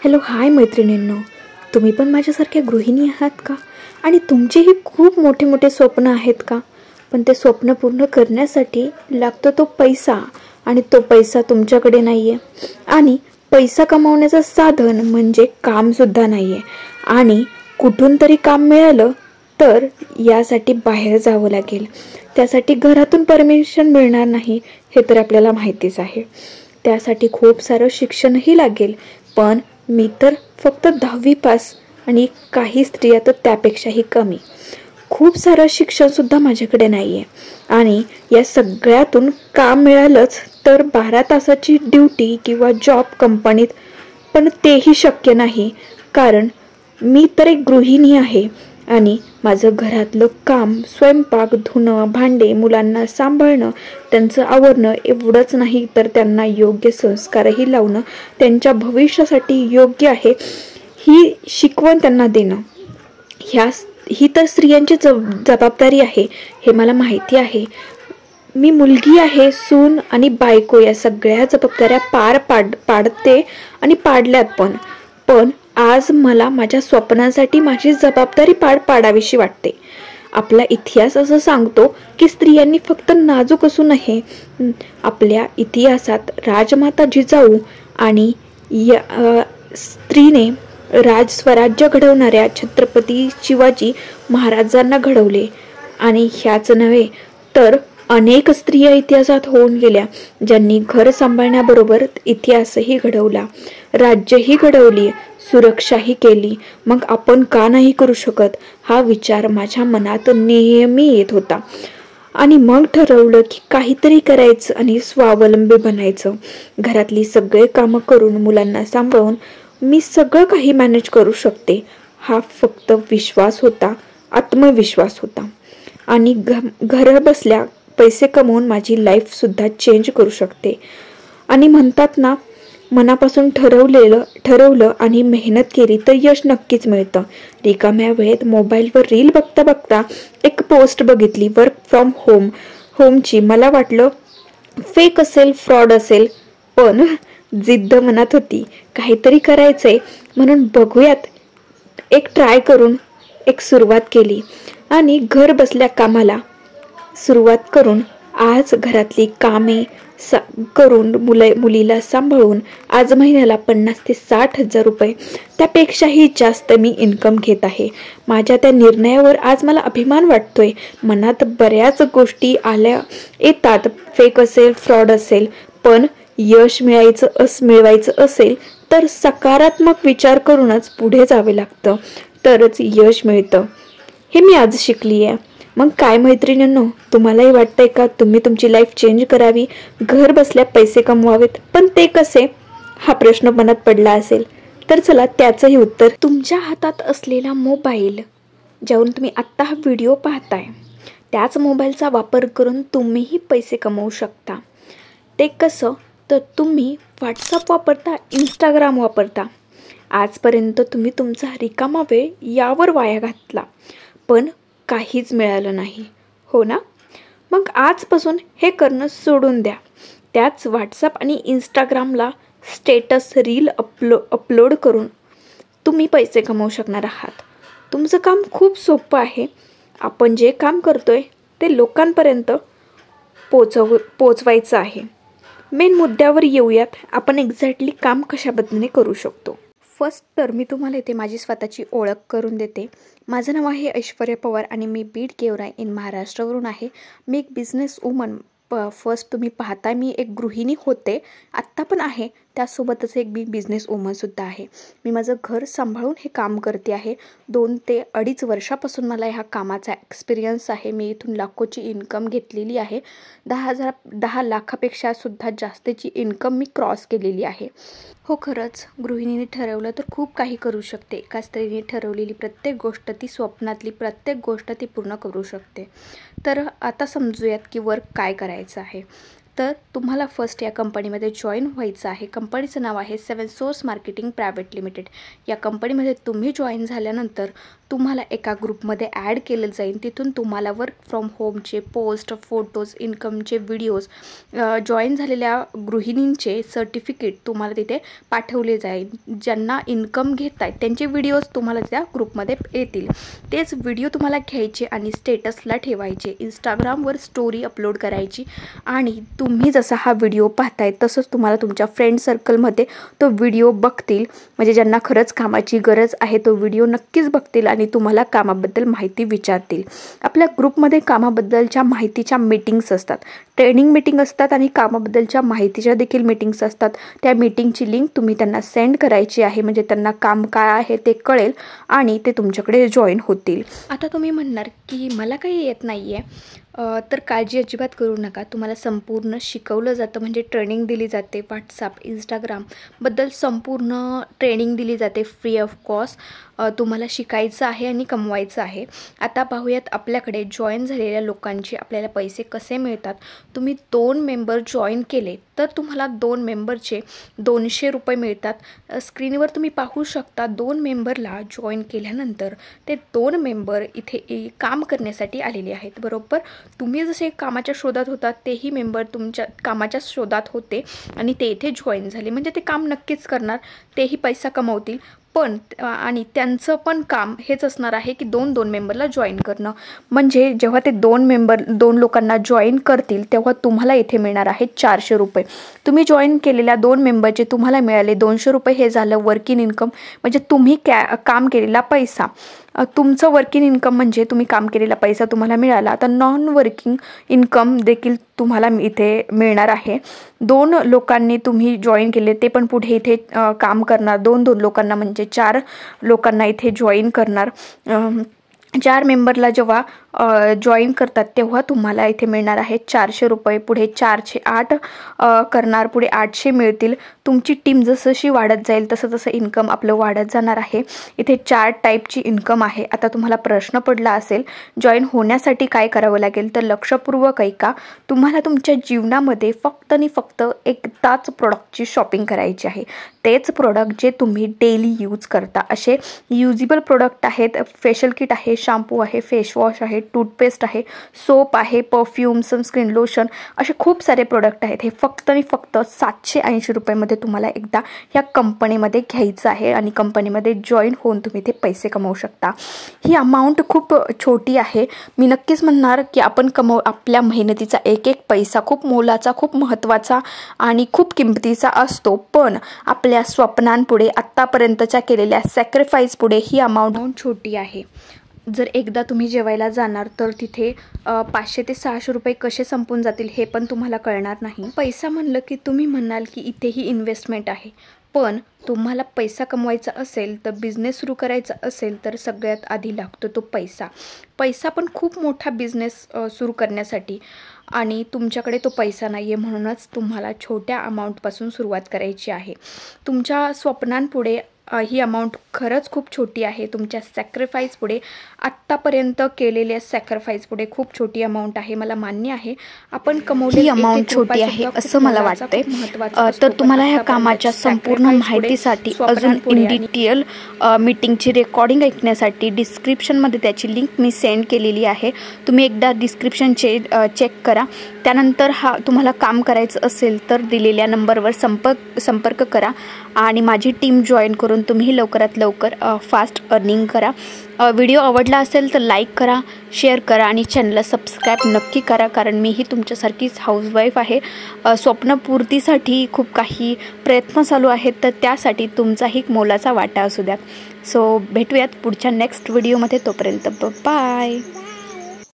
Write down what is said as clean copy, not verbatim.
Hello hi मैत्रिणींनो, तुम्ही पण माझ्यासारख्या गृहिणी आहात का? आणि तुमचेही खूप मोठे मोठे स्वप्न आहेत का? पण ते स्वप्न पूर्ण करण्यासाठी लागतो तो पैसा, आणि तो पैसा तुमच्याकडे नाही आहे. आणि पैसा कमावण्याचं साधन म्हणजे कामसुद्धा नाही आहे. आणि कुठून तरी काम मिळालं तर यासाठी बाहेर जावं लागेल. त्यासाठी घरातून परमिशन मिळणार नाही, हे तर आपल्याला माहितीच आहे. त्यासाठी खूप सारं शिक्षणही लागेल. पण मी तर फक्त 10वी पास, आणि काही स्त्रिया तर त्यापेक्षाही कमी. खूप सारं शिक्षणसुद्धा माझ्याकडे नाही आहे. आणि या सगळ्यातून काम मिळालंच तर 12 तासाची ड्युटी किंवा जॉब कंपनीत, पण तेही शक्य नाही. कारण मी तर एक गृहिणी आहे. आणि माझं घरातलं काम, स्वयंपाक, धुणं, भांडे, मुलांना सांभाळणं, त्यांचं आवरणं एवढंच नाही तर त्यांना योग्य संस्कारही लावणं, त्यांच्या भविष्यासाठी योग्य आहे ही शिकवण त्यांना देणं, ही तर स्त्रियांची जबाबदारी आहे. हे मला माहिती आहे. मी मुलगी आहे, सून आणि बायको या सगळ्या जबाबदाऱ्या पाडते आणि पाडल्यात पण आज मला माझ्या स्वप्नांसाठी माझी जबाबदारी पाडावीशी वाटते. आपला इतिहास असं सांगतो की स्त्रियांनी फक्त नाजूक असू नये. आपल्या इतिहासात राजमाता जिजाऊ आणि स्त्रीने स्वराज्य घडवणाऱ्या छत्रपती शिवाजी महाराजांना घडवले. आणि ह्याच नव्हे तर अनेक स्त्रिया इतिहासात होऊन गेल्या, ज्यांनी घर सांभाळण्याबरोबर इतिहासही घडवला, राज्यही घडवली, सुरक्षाही केली. मग आपण का नाही करू शकत, हा विचार माझ्या मनात नेहमी येत होता. आणि मग ठरवलं की काहीतरी करायचं आणि स्वावलंबी बनायचं. घरातली सगळे कामं करून, मुलांना सांभाळून मी सगळं काही मॅनेज करू शकते, हा फक्त विश्वास होता, आत्मविश्वास होता. आणि घर बसल्या पैसे कमवून माझी लाईफ सुद्धा चेंज करू शकते. आणि म्हणतात ना, मनापासून ठरवलं आणि मेहनत केली तर यश नक्कीच मिळतं. रिकाम्या वेळेत मोबाईलवर रील बघता बघता एक पोस्ट बघितली वर्क फ्रॉम होमची. मला वाटलं फेक असेल, फ्रॉड असेल, पण जिद्द मनात होती, काहीतरी करायचंय म्हणून बघूयात. एक ट्राय करून एक सुरुवात केली आणि घर बसल्या कामाला सुरुवात करून आज घरातली कामे करून मुलीला सांभाळून आज महिन्याला 50,000 ते 60,000 रुपये, त्यापेक्षाही जास्त मी इन्कम घेत आहे. माझ्या त्या निर्णयावर आज मला अभिमान वाटतोय. मनात बऱ्याच गोष्टी येतात, फेक असेल, फ्रॉड असेल, पण यश मिळवायचं असेल तर सकारात्मक विचार करूनच पुढे जावे लागतं, तरच यश मिळतं. हे मी आज शिकली आहे. मग काय मैत्रिणींनो, तुम्हालाही वाटतंय का तुम्ही तुमची लाईफ चेंज करावी, घर बसल्या पैसे कमवावेत? पण ते कसे, हा प्रश्न मनात पडला असेल तर चला त्याचंही उत्तर. तुमच्या हातात असलेला मोबाईल, ज्यावरून तुम्ही आत्ता हा व्हिडिओ पाहताय, त्याच मोबाईलचा वापर करून तुम्हीही पैसे कमवू शकता. ते कसं तर तुम्ही व्हॉट्सअप वापरता, इंस्टाग्राम वापरता. आजपर्यंत तुम्ही तुमचा रिकामा वेळ यावर वाया घातला, पण काहीच मिळालं नाही, हो ना? मग आजपासून हे करणं सोडून द्या. त्याच व्हॉट्सअप आणि इंस्टाग्रामला स्टेटस रील अपलोड करून तुम्ही पैसे कमवू शकणार आहात. तुमचं काम खूप सोपं आहे. आपण जे काम करतोय ते लोकांपर्यंत पोचवायचं आहे. मेन मुद्द्यावर येऊयात, आपण एक्झॅक्टली काम कशा पद्धतीने करू शकतो. फर्स्ट तर मी तुम्हाला इथे माझी स्वतःची ओळख करून देते. माझं नाव आहे ऐश्वर्या पवार आणि मी बीड गेवराई इन महाराष्ट्रावरून आहे. मी एक बिझनेस वुमन. फर्स्ट तुम्ही पाहताय मी एक गृहिणी होते, आत्ता पण आहे, त्यासोबतच एक बिझनेस वुमनसुद्धा आहे. मी माझं घर सांभाळून हे काम करते आहे. 2 ते 2.5 वर्षापासून मला ह्या कामाचा एक्सपिरियन्स आहे. मी इथून लाखोची इन्कम घेतलेली आहे. 10 लाखापेक्षा सुद्धा जास्तची इन्कम मी क्रॉस केलेली आहे. हो, खरंच गृहिणीने ठरवलं तर खूप काही करू शकते. एका स्त्रीने ठरवलेली प्रत्येक गोष्ट, ती स्वप्नातली प्रत्येक गोष्ट ती पूर्ण करू शकते. तर आता समजूयात की वर्क काय करायचं आहे. तर तुम्हाला फर्स्ट या कंपनीमध्ये जॉईन व्हायचं आहे। कंपनीचं नाव आहे 7 सोर्स मार्केटिंग प्रायव्हेट लिमिटेड। या कंपनीमध्ये तुम्ही जॉईन झाल्यानंतर तुम्हाला एका ग्रुपमध्ये ॲड केलं जाईल। तिथून तुम्हाला वर्क फ्रॉम होमचे पोस्ट, फोटोज, इन्कमचे व्हिडिओज, जॉईन झालेल्या गृहिणींचे सर्टिफिकेट तुम्हाला तिथे पाठवले जाईल। ज्यांना इन्कम घेत आहेत त्यांचे व्हिडिओज तुम्हाला त्या ग्रुपमध्ये येतील। तेच व्हिडिओ तुम्हाला घ्यायचे आणि स्टेटसला ठेवायचे, इंस्टाग्रामवर स्टोरी अपलोड करायची आणि तुम्ही जसा हा व्हिडिओ पाहताय तसंच तुम्हाला तुमच्या फ्रेंड सर्कलमध्ये तो व्हिडिओ बघतील। म्हणजे ज्यांना खरंच कामाची गरज आहे तो व्हिडिओ नक्कीच बघतील आणि तुम्हाला कामाबद्दल माहिती विचारतील। आपल्या ग्रुपमध्ये कामाबद्दलच्या माहितीच्या मीटिंग्स असतात, ट्रेनिंग मीटिंग असतात आणि कामाबद्दलच्या माहितीच्या देखील मीटिंग्स असतात। त्या मीटिंगची लिंक तुम्ही त्यांना सेंड करायची आहे, म्हणजे त्यांना काम काय आहे ते कळेल आणि ते तुमच्याकडे जॉईन होतील। आता तुम्ही म्हणणार की मला काही येत नाही आहे, तर काळजी अजिबात करू नका। तुम्हाला संपूर्ण शिकवलं जातं, म्हणजे ट्रेनिंग दिली जाते। व्हॉट्सॲप, इंस्टाग्रामबद्दल संपूर्ण ट्रेनिंग दिली जाते फ्री ऑफ कॉस्ट। तुम्हाला शिकायचं आहे आणि कमवायचं आहे। आता पाहूयात आपल्याकडे जॉईन झालेल्या लोकांचे आपल्याला पैसे कसे मिळतात। तुम्ही 2 मेंबर जॉईन केले तर तुम्हाला 2 मेंबरचे 200 रुपये मिळतात। स्क्रीनवर तुम्ही पाहू शकता 2 मेंबरला जॉईन केल्यानंतर ते 2 मेंबर इथे काम करण्यासाठी आलेले आहेत, बरोबर। तुम्ही जसे कामाच्या शोधात होतात तेही मेंबर तुमच्या कामाच्या शोधात होते आणि ते इथे जॉईन झाले, म्हणजे ते काम नक्कीच करणार, तेही पैसा कमवतील। पण आणि त्यांचं पण काम हेच असणार आहे की 2 मेंबरला जॉईन करणं। म्हणजे जेव्हा ते 2 लोकांना जॉईन करतील तेव्हा तुम्हाला इथे मिळणार आहे 400 रुपये। तुम्ही जॉईन केलेल्या 2 मेंबरचे तुम्हाला मिळाले 200 रुपये। हे झालं वर्किंग इन्कम, म्हणजे तुम्ही काम केलेला पैसा। तुमचं वर्किंग इन्कम म्हणजे तुम्ही काम केलेला पैसा तुम्हाला मिळाला। आता नॉन वर्किंग इन्कम देखील तुम्हाला इथे मिळणार आहे। 2 लोकांनी तुम्ही जॉईन केले ते पण पुढे इथे काम करणार। 2 लोकांना म्हणजे 4 लोकांना इथे जॉईन करणार। 4 मेंबरला जेव्हा जॉईन करतात तेव्हा तुम्हाला इथे मिळणार आहे 400 रुपये। पुढे 4 8 करणार, पुढे 800 मिळतील। तुमची टीम जसशी वाढत जाईल तसं इन्कम आपलं वाढत जाणार आहे। इथे 4 टाईपची इन्कम आहे। आता तुम्हाला प्रश्न पडला असेल जॉईन होण्यासाठी काय करावं लागेल, तर लक्षपूर्वक ऐका। तुम्हाला तुमच्या जीवनामध्ये फक्त आणि फक्त एकदाच प्रोडक्टची शॉपिंग करायची आहे। तेच प्रोडक्ट जे तुम्ही डेली यूज करता, असे युजेबल प्रोडक्ट आहेत। फेशियल किट आहे, शॅम्पू आहे, फेसवॉश आहे, टूथपेस्ट आहे, सोप आहे, परफ्यूम, सनस्क्रीन, लोशन, असे खूप सारे प्रोडक्ट आहेत। हे फक्त आणि फक्त 780 रुपयामध्ये तुम्हाला एकदा या कंपनीमध्ये घ्यायचं आहे आणि कंपनीमध्ये जॉईन होऊन तुम्ही ते पैसे कमवू शकता। ही अमाऊंट खूप छोटी आहे। मी नक्कीच म्हणणार की आपण आपल्या मेहनतीचा एक एक पैसा खूप मोलाचा, खूप महत्त्वाचा आणि खूप किमतीचा असतो, पण आपल्या स्वप्नांपुढे, आत्तापर्यंतच्या केलेल्या सॅक्रिफाईस पुढे ही अमाऊंट छोटी आहे। जर एकदा तुम्ही जेवायला जाणार तर तिथे 500 ते 600 रुपये कसे संपून जातील हे पण तुम्हाला कळणार नाही। पैसा म्हणलं की तुम्ही म्हणाल की इथेही इन्व्हेस्टमेंट आहे, पण तुम्हाला पैसा कमवायचा असेल तर बिझनेस सुरू करायचा असेल तर सगळ्यात आधी लागतो तो पैसा। पैसा पण खूप मोठा बिझनेस सुरू करण्यासाठी, आणि तुमच्याकडे तो पैसा नाही आहे, म्हणूनच तुम्हाला छोट्या अमाऊंटपासून सुरुवात करायची आहे। तुमच्या स्वप्नांपुढे ही अमाऊंट खरंच खूप छोटी आहे। तुमच्या सॅक्रिफाईस पुढे, आत्तापर्यंत केलेल्या सॅक्रिफाईस पुढे खूप छोटी अमाऊंट आहे। मला मान्य आहे आपण कमवलेली अमाऊंट छोटी आहे असं मला वाटते। तर तुम्हाला ह्या कामाच्या संपूर्ण माहितीसाठी, अजून इन डिटेल मीटिंगची रेकॉर्डिंग ऐकण्यासाठी डिस्क्रिप्शनमध्ये त्याची लिंक मी सेंड केलेली आहे। तुम्ही एकदा डिस्क्रिप्शन चेक करा। त्यानंतर तुम्हाला काम करायचं असेल तर दिलेल्या नंबरवर संपर्क करा आणि माझी टीम जॉईन करून तुम्ही लवकरात लवकर फास्ट अर्निंग करा। व्हिडिओ आवडला असेल तर लाईक करा, शेअर करा आणि चॅनलला सबस्क्राईब नक्की करा, कारण मीही तुमच्यासारखीच हाऊसवाईफ आहे। स्वप्नपूर्तीसाठी खूप काही प्रयत्न चालू आहेत, तर त्यासाठी तुमचाही मोलाचा वाटा असू द्या। सो भेटूयात पुढच्या नेक्स्ट व्हिडिओमध्ये, तोपर्यंत बाय।